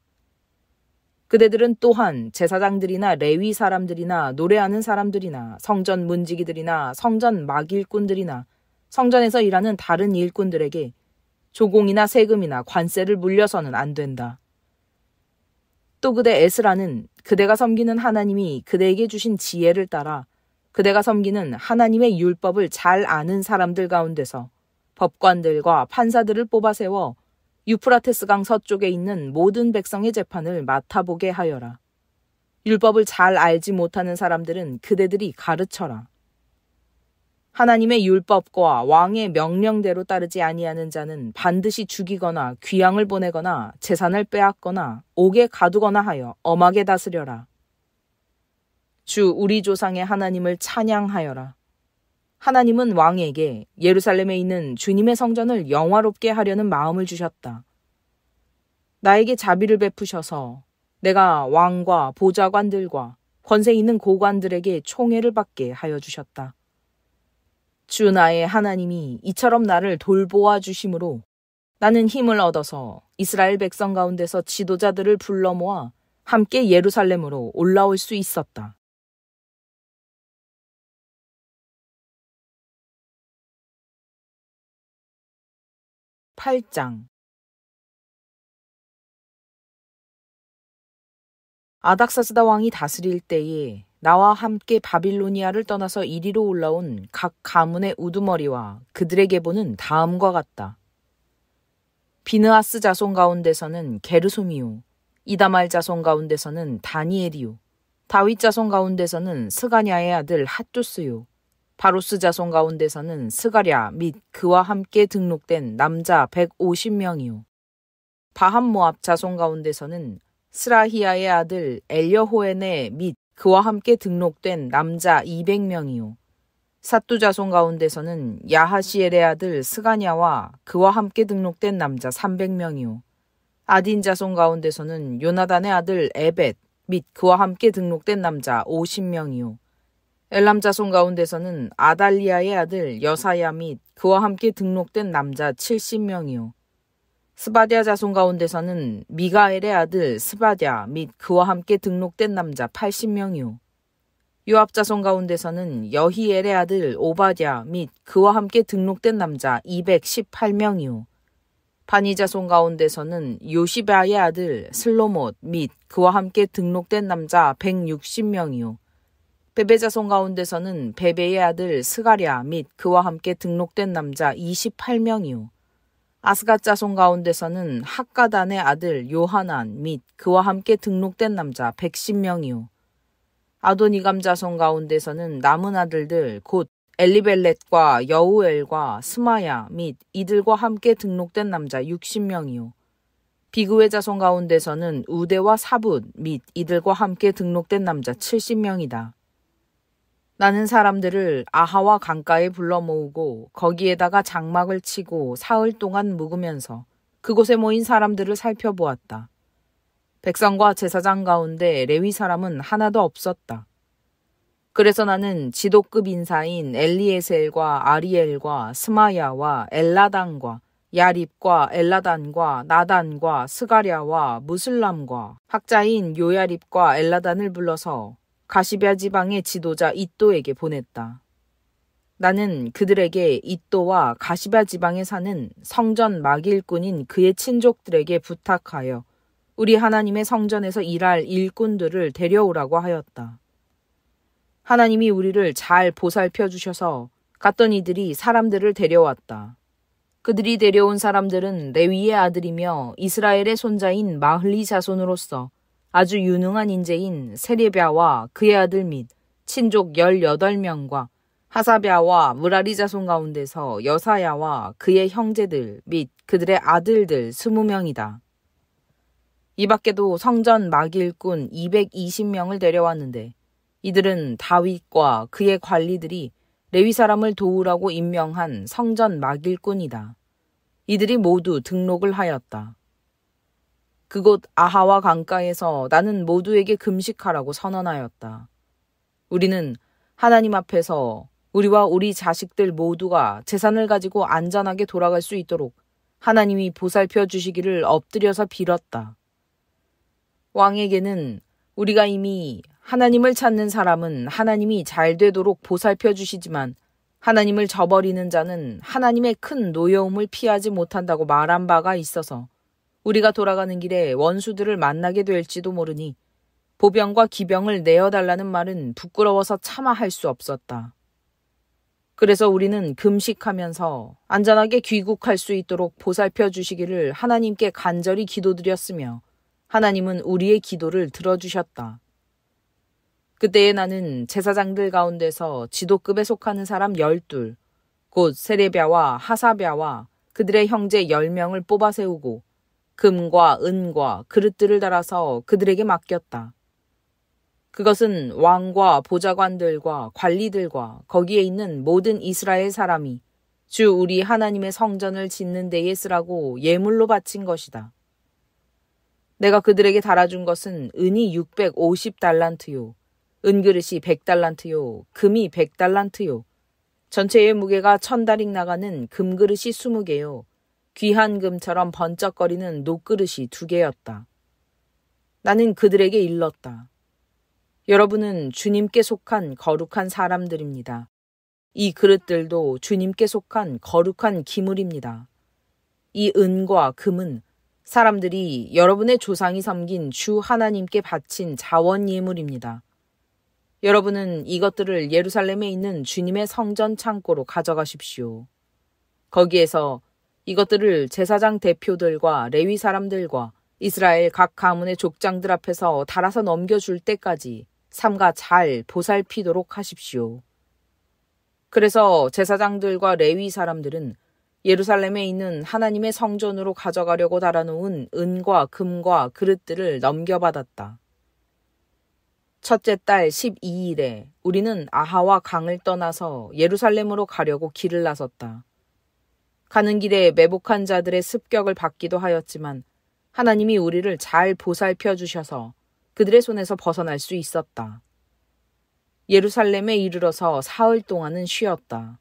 그대들은 또한 제사장들이나 레위 사람들이나 노래하는 사람들이나 성전 문지기들이나 성전 막일꾼들이나 성전에서 일하는 다른 일꾼들에게 조공이나 세금이나 관세를 물려서는 안 된다. 또 그대 에스라는 그대가 섬기는 하나님이 그대에게 주신 지혜를 따라 그대가 섬기는 하나님의 율법을 잘 아는 사람들 가운데서 법관들과 판사들을 뽑아 세워 유프라테스 강 서쪽에 있는 모든 백성의 재판을 맡아보게 하여라. 율법을 잘 알지 못하는 사람들은 그대들이 가르쳐라. 하나님의 율법과 왕의 명령대로 따르지 아니하는 자는 반드시 죽이거나 귀양을 보내거나 재산을 빼앗거나 옥에 가두거나 하여 엄하게 다스려라. 주 우리 조상의 하나님을 찬양하여라. 하나님은 왕에게 예루살렘에 있는 주님의 성전을 영화롭게 하려는 마음을 주셨다. 나에게 자비를 베푸셔서 내가 왕과 보좌관들과 권세 있는 고관들에게 총애를 받게 하여 주셨다. 주 나의 하나님이 이처럼 나를 돌보아 주심으로 나는 힘을 얻어서 이스라엘 백성 가운데서 지도자들을 불러 모아 함께 예루살렘으로 올라올 수 있었다. 8장 아닥사스다 왕이 다스릴 때에 나와 함께 바빌로니아를 떠나서 이리로 올라온 각 가문의 우두머리와 그들의 계보는 다음과 같다. 비느하스 자손 가운데서는 게르솜이요, 이다말 자손 가운데서는 다니엘이요, 다윗 자손 가운데서는 스가냐의 아들 핫두스요, 바로스 자손 가운데서는 스가랴 및 그와 함께 등록된 남자 150명이요. 바함 모압 자손 가운데서는 스라히야의 아들 엘여호에네 및 그와 함께 등록된 남자 200명이요. 삿두 자손 가운데서는 야하시엘의 아들 스가냐와 그와 함께 등록된 남자 300명이요. 아딘 자손 가운데서는 요나단의 아들 에벳 및 그와 함께 등록된 남자 50명이요. 엘람 자손 가운데서는 아달리아의 아들 여사야 및 그와 함께 등록된 남자 70명이요. 스바랴 자손 가운데서는 미가엘의 아들 스바랴 및 그와 함께 등록된 남자 80명이요. 요압 자손 가운데서는 여히엘의 아들 오바댜 및 그와 함께 등록된 남자 218명이요. 바니 자손 가운데서는 요시바의 아들 슬로못 및 그와 함께 등록된 남자 160명이요. 베베 자손 가운데서는 베베의 아들 스가랴 및 그와 함께 등록된 남자 28명이요. 아스갓 자손 가운데서는 학가단의 아들 요하난 및 그와 함께 등록된 남자 110명이요. 아도니감 자손 가운데서는 남은 아들들 곧 엘리벨렛과 여우엘과 스마야 및 이들과 함께 등록된 남자 60명이요. 비그의 자손 가운데서는 우대와 사붓 및 이들과 함께 등록된 남자 70명이다. 나는 사람들을 아하와 강가에 불러 모으고 거기에다가 장막을 치고 사흘 동안 묵으면서 그곳에 모인 사람들을 살펴보았다. 백성과 제사장 가운데 레위 사람은 하나도 없었다. 그래서 나는 지도급 인사인 엘리에셀과 아리엘과 스마야와 엘라단과 야립과 엘라단과 나단과 스가랴와 무슬람과 학자인 요야립과 엘라단을 불러서 가시베아 지방의 지도자 이또에게 보냈다. 나는 그들에게 이또와 가시베아 지방에 사는 성전 막일꾼인 그의 친족들에게 부탁하여 우리 하나님의 성전에서 일할 일꾼들을 데려오라고 하였다. 하나님이 우리를 잘 보살펴 주셔서 갔던 이들이 사람들을 데려왔다. 그들이 데려온 사람들은 레위의 아들이며 이스라엘의 손자인 마흘리 자손으로서 아주 유능한 인재인 세레비아와 그의 아들 및 친족 18명과 하사비아와 무라리 자손 가운데서 여사야와 그의 형제들 및 그들의 아들들 20명이다. 이 밖에도 성전 막일꾼 220명을 데려왔는데 이들은 다윗과 그의 관리들이 레위 사람을 도우라고 임명한 성전 막일꾼이다. 이들이 모두 등록을 하였다. 그곳 아하와 강가에서 나는 모두에게 금식하라고 선언하였다. 우리는 하나님 앞에서 우리와 우리 자식들 모두가 재산을 가지고 안전하게 돌아갈 수 있도록 하나님이 보살펴 주시기를 엎드려서 빌었다. 왕에게는 우리가 이미 하나님을 찾는 사람은 하나님이 잘 되도록 보살펴 주시지만 하나님을 저버리는 자는 하나님의 큰 노여움을 피하지 못한다고 말한 바가 있어서 우리가 돌아가는 길에 원수들을 만나게 될지도 모르니 보병과 기병을 내어달라는 말은 부끄러워서 차마 할 수 없었다. 그래서 우리는 금식하면서 안전하게 귀국할 수 있도록 보살펴 주시기를 하나님께 간절히 기도드렸으며 하나님은 우리의 기도를 들어주셨다. 그때에 나는 제사장들 가운데서 지도급에 속하는 사람 12, 곧 세레비아와 하사비아와 그들의 형제 10명을 뽑아 세우고 금과 은과 그릇들을 달아서 그들에게 맡겼다. 그것은 왕과 보좌관들과 관리들과 거기에 있는 모든 이스라엘 사람이 주 우리 하나님의 성전을 짓는 데에 쓰라고 예물로 바친 것이다. 내가 그들에게 달아준 것은 은이 650달란트요. 은그릇이 100달란트요. 금이 100달란트요. 전체의 무게가 1000다릭 나가는 금그릇이 20개요. 귀한 금처럼 번쩍거리는 녹그릇이 2개였다. 나는 그들에게 일렀다. 여러분은 주님께 속한 거룩한 사람들입니다. 이 그릇들도 주님께 속한 거룩한 기물입니다. 이 은과 금은 사람들이 여러분의 조상이 섬긴 주 하나님께 바친 자원 예물입니다. 여러분은 이것들을 예루살렘에 있는 주님의 성전 창고로 가져가십시오. 거기에서 이것들을 제사장 대표들과 레위 사람들과 이스라엘 각 가문의 족장들 앞에서 달아서 넘겨줄 때까지 삼가 잘 보살피도록 하십시오. 그래서 제사장들과 레위 사람들은 예루살렘에 있는 하나님의 성전으로 가져가려고 달아놓은 은과 금과 그릇들을 넘겨받았다. 첫째 달 12일에 우리는 아하와 강을 떠나서 예루살렘으로 가려고 길을 나섰다. 가는 길에 매복한 자들의 습격을 받기도 하였지만 하나님이 우리를 잘 보살펴 주셔서 그들의 손에서 벗어날 수 있었다. 예루살렘에 이르러서 사흘 동안은 쉬었다.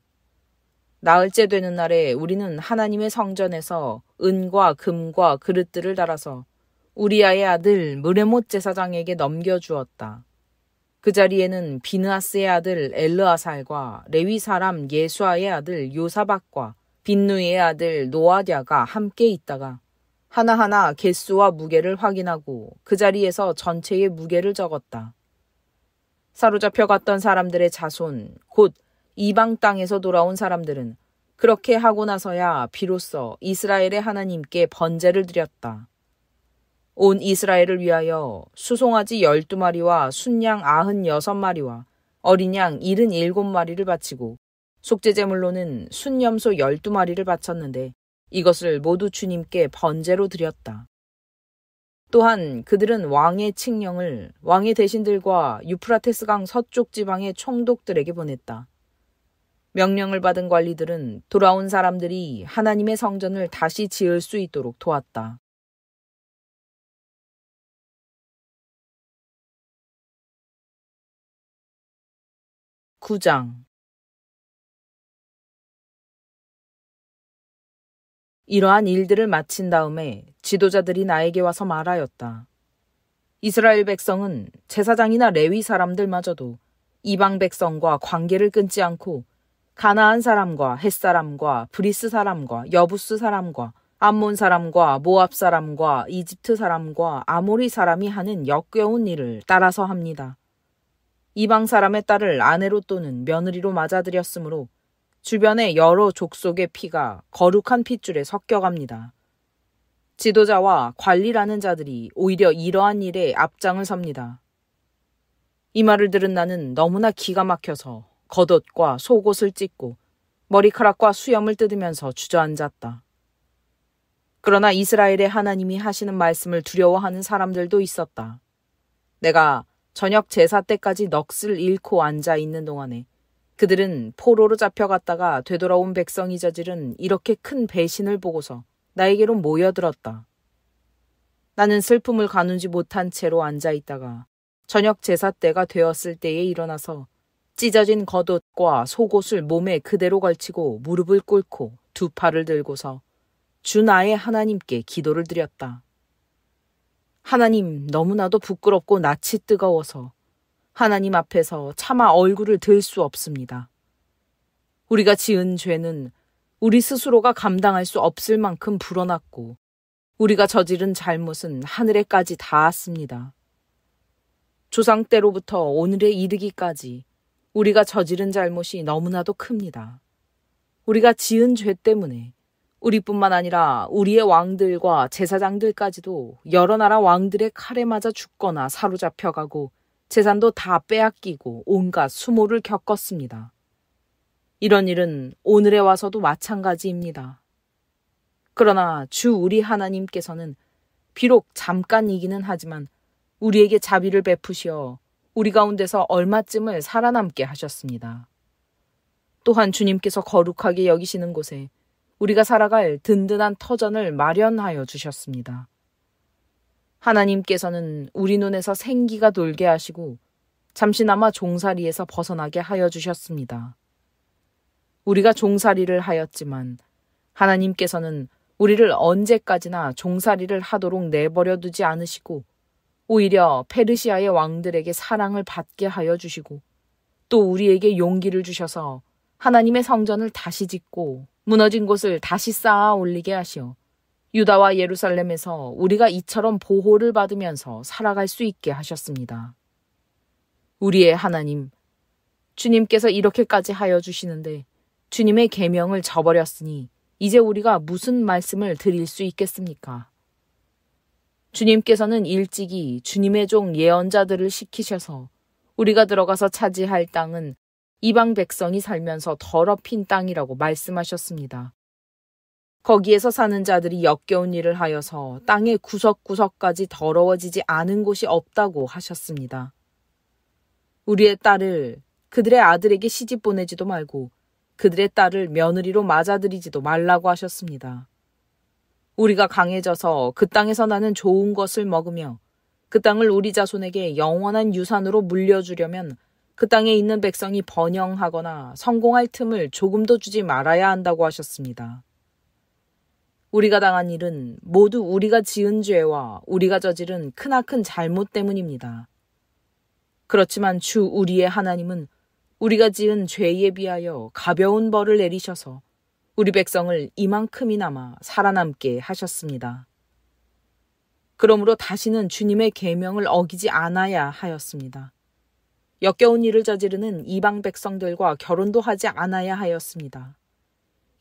나흘째 되는 날에 우리는 하나님의 성전에서 은과 금과 그릇들을 달아서 우리아의 아들 무레못 제사장에게 넘겨주었다. 그 자리에는 비느하스의 아들 엘르아살과 레위 사람 예수아의 아들 요사박과 빈누이의 아들 노아디아가 함께 있다가 하나하나 개수와 무게를 확인하고 그 자리에서 전체의 무게를 적었다. 사로잡혀 갔던 사람들의 자손, 곧 이방 땅에서 돌아온 사람들은 그렇게 하고 나서야 비로소 이스라엘의 하나님께 번제를 드렸다. 온 이스라엘을 위하여 수송아지 12마리와 순양 96마리와 어린 양 77마리를 바치고 속죄제물로는 순염소 12마리를 바쳤는데 이것을 모두 주님께 번제로 드렸다. 또한 그들은 왕의 칙령을 왕의 대신들과 유프라테스강 서쪽 지방의 총독들에게 보냈다. 명령을 받은 관리들은 돌아온 사람들이 하나님의 성전을 다시 지을 수 있도록 도왔다. (9장) 이러한 일들을 마친 다음에 지도자들이 나에게 와서 말하였다. 이스라엘 백성은 제사장이나 레위 사람들마저도 이방 백성과 관계를 끊지 않고 가나안 사람과 헷 사람과 브리스 사람과 여부스 사람과 암몬 사람과 모압 사람과 이집트 사람과 아모리 사람이 하는 역겨운 일을 따라서 합니다. 이방 사람의 딸을 아내로 또는 며느리로 맞아들였으므로 주변의 여러 족속의 피가 거룩한 핏줄에 섞여갑니다. 지도자와 관리라는 자들이 오히려 이러한 일에 앞장을 섭니다. 이 말을 들은 나는 너무나 기가 막혀서 겉옷과 속옷을 찢고 머리카락과 수염을 뜯으면서 주저앉았다. 그러나 이스라엘의 하나님이 하시는 말씀을 두려워하는 사람들도 있었다. 내가 저녁 제사 때까지 넋을 잃고 앉아 있는 동안에 그들은 포로로 잡혀갔다가 되돌아온 백성이 저지른 이렇게 큰 배신을 보고서 나에게로 모여들었다. 나는 슬픔을 가누지 못한 채로 앉아 있다가 저녁 제사 때가 되었을 때에 일어나서 찢어진 겉옷과 속옷을 몸에 그대로 걸치고 무릎을 꿇고 두 팔을 들고서 주 나의 하나님께 기도를 드렸다. 하나님, 너무나도 부끄럽고 낯이 뜨거워서 하나님 앞에서 차마 얼굴을 들 수 없습니다. 우리가 지은 죄는 우리 스스로가 감당할 수 없을 만큼 불어났고 우리가 저지른 잘못은 하늘에까지 닿았습니다. 조상 때로부터 오늘에 이르기까지 우리가 저지른 잘못이 너무나도 큽니다. 우리가 지은 죄 때문에 우리뿐만 아니라 우리의 왕들과 제사장들까지도 여러 나라 왕들의 칼에 맞아 죽거나 사로잡혀가고 재산도 다 빼앗기고 온갖 수모를 겪었습니다. 이런 일은 오늘에 와서도 마찬가지입니다. 그러나 주 우리 하나님께서는 비록 잠깐이기는 하지만 우리에게 자비를 베푸시어 우리 가운데서 얼마쯤을 살아남게 하셨습니다. 또한 주님께서 거룩하게 여기시는 곳에 우리가 살아갈 든든한 터전을 마련하여 주셨습니다. 하나님께서는 우리 눈에서 생기가 돌게 하시고 잠시나마 종살이에서 벗어나게 하여 주셨습니다. 우리가 종살이를 하였지만 하나님께서는 우리를 언제까지나 종살이를 하도록 내버려 두지 않으시고 오히려 페르시아의 왕들에게 사랑을 받게 하여 주시고 또 우리에게 용기를 주셔서 하나님의 성전을 다시 짓고 무너진 곳을 다시 쌓아 올리게 하시어 유다와 예루살렘에서 우리가 이처럼 보호를 받으면서 살아갈 수 있게 하셨습니다. 우리의 하나님, 주님께서 이렇게까지 하여 주시는데 주님의 계명을 저버렸으니 이제 우리가 무슨 말씀을 드릴 수 있겠습니까? 주님께서는 일찍이 주님의 종 예언자들을 시키셔서 우리가 들어가서 차지할 땅은 이방 백성이 살면서 더럽힌 땅이라고 말씀하셨습니다. 거기에서 사는 자들이 역겨운 일을 하여서 땅의 구석구석까지 더러워지지 않은 곳이 없다고 하셨습니다. 우리의 딸을 그들의 아들에게 시집 보내지도 말고 그들의 딸을 며느리로 맞아들이지도 말라고 하셨습니다. 우리가 강해져서 그 땅에서 나는 좋은 것을 먹으며 그 땅을 우리 자손에게 영원한 유산으로 물려주려면 그 땅에 있는 백성이 번영하거나 성공할 틈을 조금도 주지 말아야 한다고 하셨습니다. 우리가 당한 일은 모두 우리가 지은 죄와 우리가 저지른 크나큰 잘못 때문입니다. 그렇지만 주 우리의 하나님은 우리가 지은 죄에 비하여 가벼운 벌을 내리셔서 우리 백성을 이만큼이나마 살아남게 하셨습니다. 그러므로 다시는 주님의 계명을 어기지 않아야 하였습니다. 역겨운 일을 저지르는 이방 백성들과 결혼도 하지 않아야 하였습니다.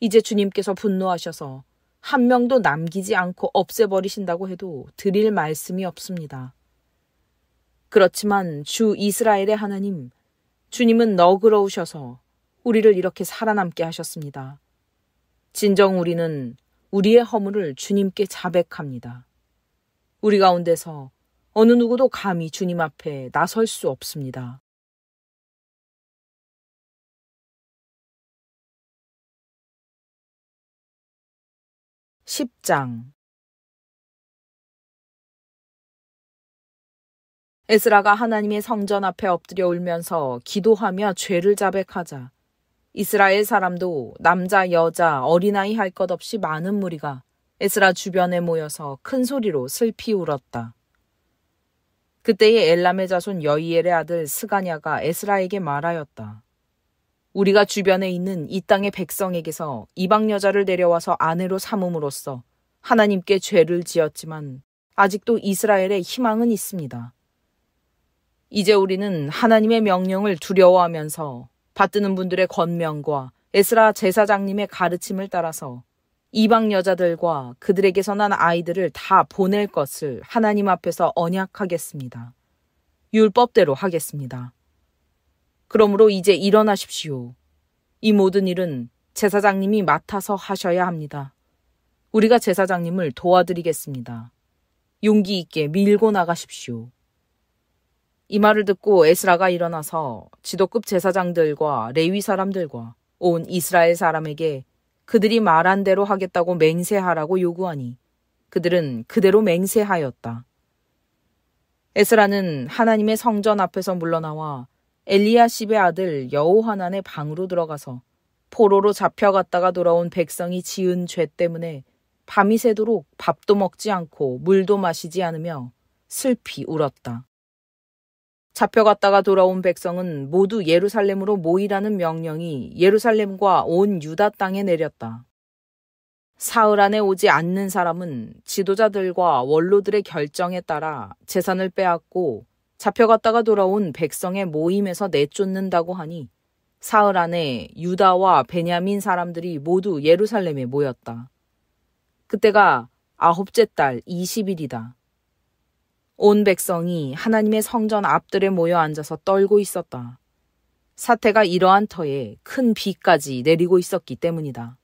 이제 주님께서 분노하셔서 한 명도 남기지 않고 없애버리신다고 해도 드릴 말씀이 없습니다. 그렇지만 주 이스라엘의 하나님, 주님은 너그러우셔서 우리를 이렇게 살아남게 하셨습니다. 진정 우리는 우리의 허물을 주님께 자백합니다. 우리 가운데서 어느 누구도 감히 주님 앞에 나설 수 없습니다. 10장 에스라가 하나님의 성전 앞에 엎드려 울면서 기도하며 죄를 자백하자 이스라엘 사람도 남자, 여자, 어린아이 할 것 없이 많은 무리가 에스라 주변에 모여서 큰 소리로 슬피 울었다. 그때에 엘람의 자손 여이엘의 아들 스가냐가 에스라에게 말하였다. 우리가 주변에 있는 이 땅의 백성에게서 이방 여자를 데려와서 아내로 삼음으로써 하나님께 죄를 지었지만 아직도 이스라엘에 희망은 있습니다. 이제 우리는 하나님의 명령을 두려워하면서 받드는 분들의 권명과 에스라 제사장님의 가르침을 따라서 이방 여자들과 그들에게서 난 아이들을 다 보낼 것을 하나님 앞에서 언약하겠습니다. 율법대로 하겠습니다. 그러므로 이제 일어나십시오. 이 모든 일은 제사장님이 맡아서 하셔야 합니다. 우리가 제사장님을 도와드리겠습니다. 용기 있게 밀고 나가십시오. 이 말을 듣고 에스라가 일어나서 지도급 제사장들과 레위 사람들과 온 이스라엘 사람에게 그들이 말한 대로 하겠다고 맹세하라고 요구하니 그들은 그대로 맹세하였다. 에스라는 하나님의 성전 앞에서 물러나와 엘리야십의 아들 여호하난의 방으로 들어가서 포로로 잡혀갔다가 돌아온 백성이 지은 죄 때문에 밤이 새도록 밥도 먹지 않고 물도 마시지 않으며 슬피 울었다. 잡혀갔다가 돌아온 백성은 모두 예루살렘으로 모이라는 명령이 예루살렘과 온 유다 땅에 내렸다. 사흘 안에 오지 않는 사람은 지도자들과 원로들의 결정에 따라 재산을 빼앗고 잡혀갔다가 돌아온 백성의 모임에서 내쫓는다고 하니 사흘 안에 유다와 베냐민 사람들이 모두 예루살렘에 모였다. 그때가 9째 달 20일이다. 온 백성이 하나님의 성전 앞들에 모여 앉아서 떨고 있었다. 사태가 이러한 터에 큰 비까지 내리고 있었기 때문이다.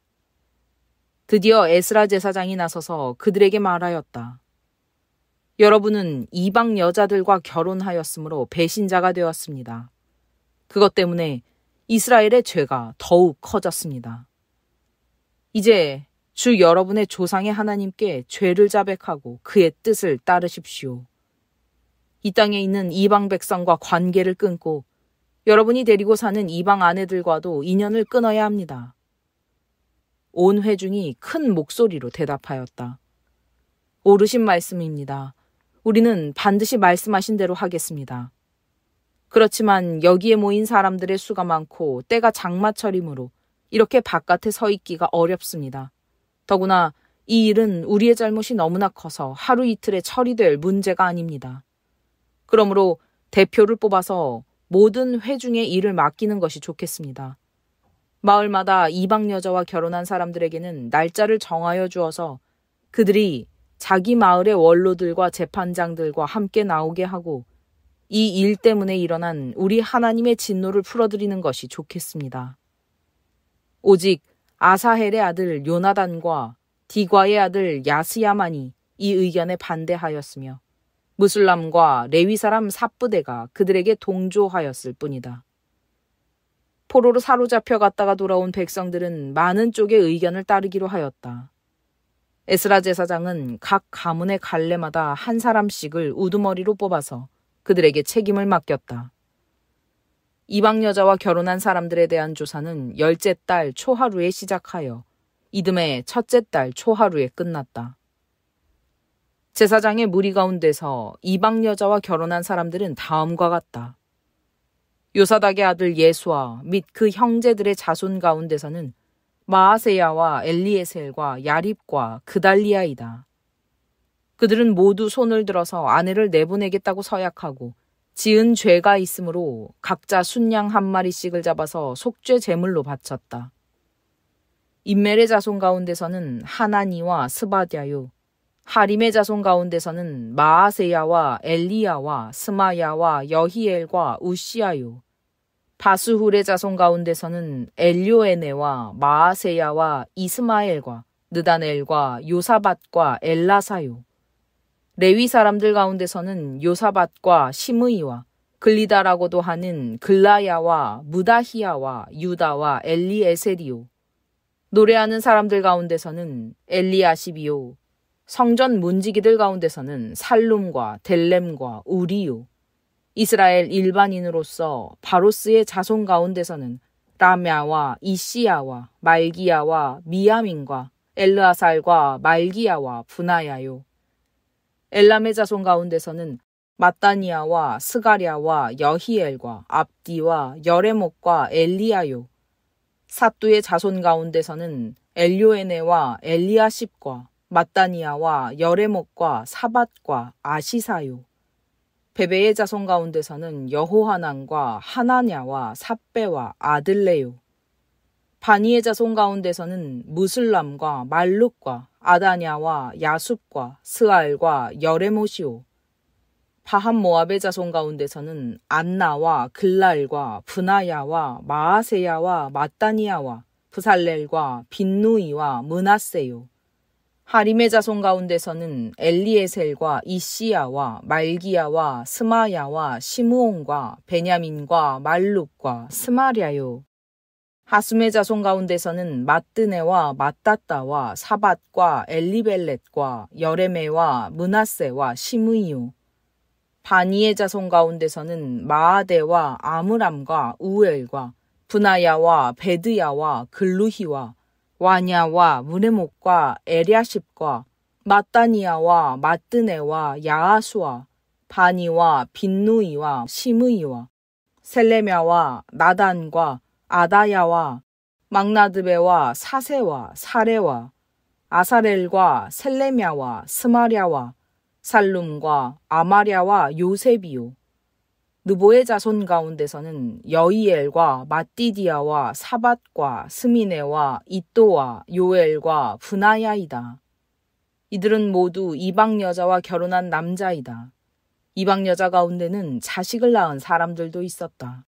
드디어 에스라 제사장이 나서서 그들에게 말하였다. 여러분은 이방 여자들과 결혼하였으므로 배신자가 되었습니다. 그것 때문에 이스라엘의 죄가 더욱 커졌습니다. 이제 주 여러분의 조상의 하나님께 죄를 자백하고 그의 뜻을 따르십시오. 이 땅에 있는 이방 백성과 관계를 끊고 여러분이 데리고 사는 이방 아내들과도 인연을 끊어야 합니다. 온 회중이 큰 목소리로 대답하였다. 옳으신 말씀입니다. 우리는 반드시 말씀하신 대로 하겠습니다. 그렇지만 여기에 모인 사람들의 수가 많고 때가 장마철이므로 이렇게 바깥에 서 있기가 어렵습니다. 더구나 이 일은 우리의 잘못이 너무나 커서 하루 이틀에 처리될 문제가 아닙니다. 그러므로 대표를 뽑아서 모든 회중에 일을 맡기는 것이 좋겠습니다. 마을마다 이방 여자와 결혼한 사람들에게는 날짜를 정하여 주어서 그들이 자기 마을의 원로들과 재판장들과 함께 나오게 하고 이 일 때문에 일어난 우리 하나님의 진노를 풀어드리는 것이 좋겠습니다. 오직 아사헬의 아들 요나단과 디과의 아들 야스야만이 이 의견에 반대하였으며 무술람과 레위 사람 삽부대가 그들에게 동조하였을 뿐이다. 포로로 사로잡혀 갔다가 돌아온 백성들은 많은 쪽의 의견을 따르기로 하였다. 에스라 제사장은 각 가문의 갈래마다 한 사람씩을 우두머리로 뽑아서 그들에게 책임을 맡겼다. 이방 여자와 결혼한 사람들에 대한 조사는 10째 달 초하루에 시작하여 이듬해 첫째 달 초하루에 끝났다. 제사장의 무리 가운데서 이방 여자와 결혼한 사람들은 다음과 같다. 요사닥의 아들 예수아 및 그 형제들의 자손 가운데서는 마아세야와 엘리에셀과 야립과 그달리아이다. 그들은 모두 손을 들어서 아내를 내보내겠다고 서약하고 지은 죄가 있으므로 각자 순양 1마리씩을 잡아서 속죄 제물로 바쳤다. 임멜의 자손 가운데서는 하나니와 스바랴요, 하림의 자손 가운데서는 마아세야와 엘리야와 스마야와 여히엘과 우시아요, 바수훌의 자손 가운데서는 엘요에네와 마아세야와 이스마엘과 느다넬과 요사밧과 엘라사요. 레위 사람들 가운데서는 요사밧과 시므이와 글리다라고도 하는 글라야와 무다히야와 유다와 엘리에셀이요. 노래하는 사람들 가운데서는 엘리아십이요. 성전 문지기들 가운데서는 살룸과 델렘과 우리요. 이스라엘 일반인으로서 바로스의 자손 가운데서는 라мя와 이시야와 말기야와 미야민과 엘르아살과 말기야와 분하야요. 엘람의 자손 가운데서는 마따니아와 스가랴와 여히엘과 압디와 여레목과 엘리야요. 삿두의 자손 가운데서는 엘요에네와 엘리아십과 마따니아와 여레목과 사밧과 아시사요. 베베의 자손 가운데서는 여호하난과 하나냐와 삽베와 아들레요. 바니의 자손 가운데서는 무슬람과 말룩과 아다냐와 야숲과 스알과 여레못이요. 바한 모압의 자손 가운데서는 안나와 글랄과 분하야와 마아세야와 마따니아와 부살렐과 빈누이와 므낫세요. 하림의 자손 가운데서는 엘리에셀과 이시야와 말기야와 스마야와 시므온과 베냐민과 말룩과 스마랴요. 하숨의 자손 가운데서는 마뜨네와 마따따와 사밧과 엘리벨렛과 여레메와 므낫세와 시므이요. 바니의 자손 가운데서는 마아데와 아므람과 우엘과 분하야와 베드야와 글루히와 와냐와 무네목과 에랴십과 마따니아와 마뜨네와 야아수와 바니와 빈누이와 시므이와 셀레мя와 나단과 아다야와 막나드베와 사세와 사레와 아사렐과 셀레мя와 스마랴와 살룸과 아마랴와 요셉이요. 느보의 자손 가운데서는 여이엘과 마띠디아와 사밧과 스미네와 이또와 요엘과 분하야이다. 이들은 모두 이방 여자와 결혼한 남자이다. 이방 여자 가운데는 자식을 낳은 사람들도 있었다.